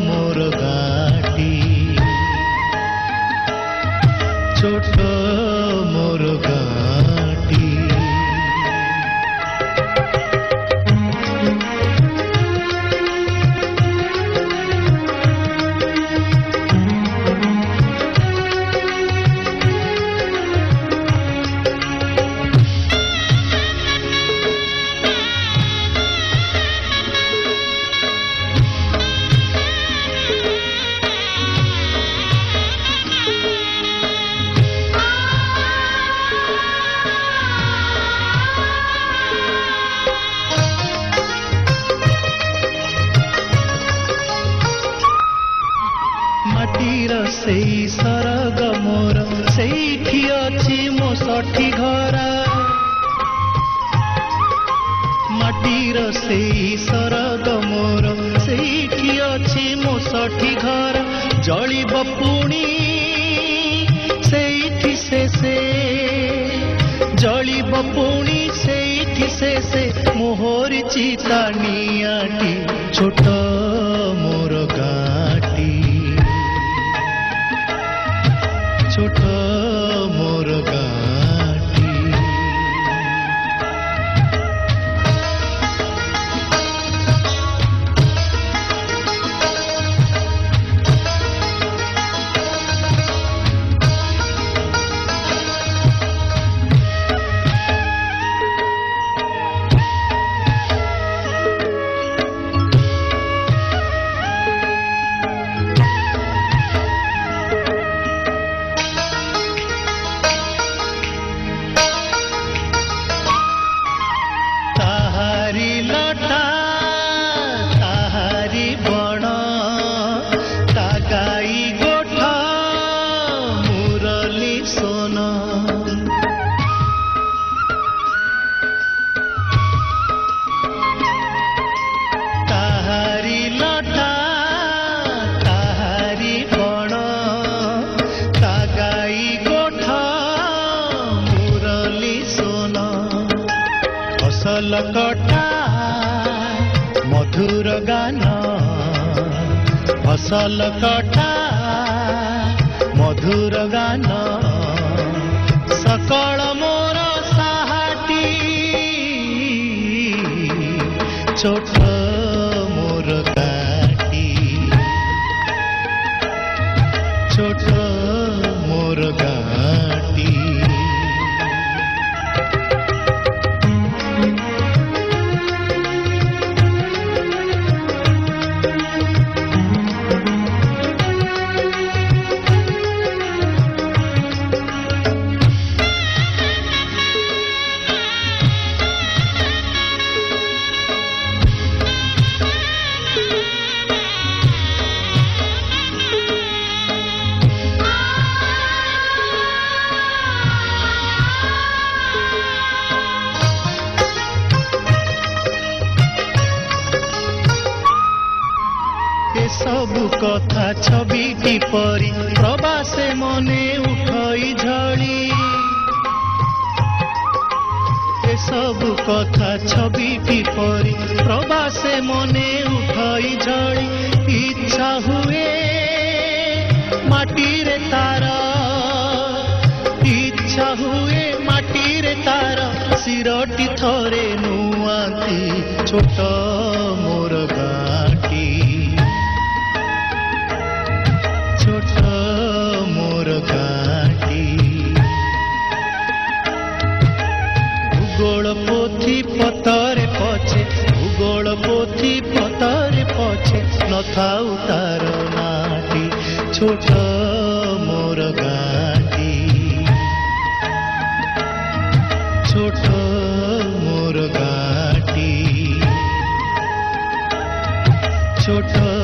मोर गाटी छोट मोर गाटी सेई सरग मोर सेठी अछि मो सठी घरा माटीर सेई सरग मोर सेठी अछि मो सठी घरा जलिब पुणी सेठी से जलिब पुणी सेठी से मोहरी चिता नियाटी छोट मोर गाटी छोट मोर गाटी कटा मधुर गान फसल कटा मधुर गान सकल मोर साहाटी छोट मोर गाटी छोट मोर गाटी सबु कथा छविटी परी प्रवासे मने उठई झड़ी ए सबु कथा छविटी परी प्रवासे मने उठई झड़ी इच्छा हुए माटी रे तार इच्छा हुए माटी रे तार सिरटी थरे नुआती छोट मोर गाटी छोट मोर गाटी भूगोल पोथी पतरे पछे भूगोल पोथी पतरे पछे नथाउ तार नाटी छोट मोर गाटी छोट मोर गाटी छोट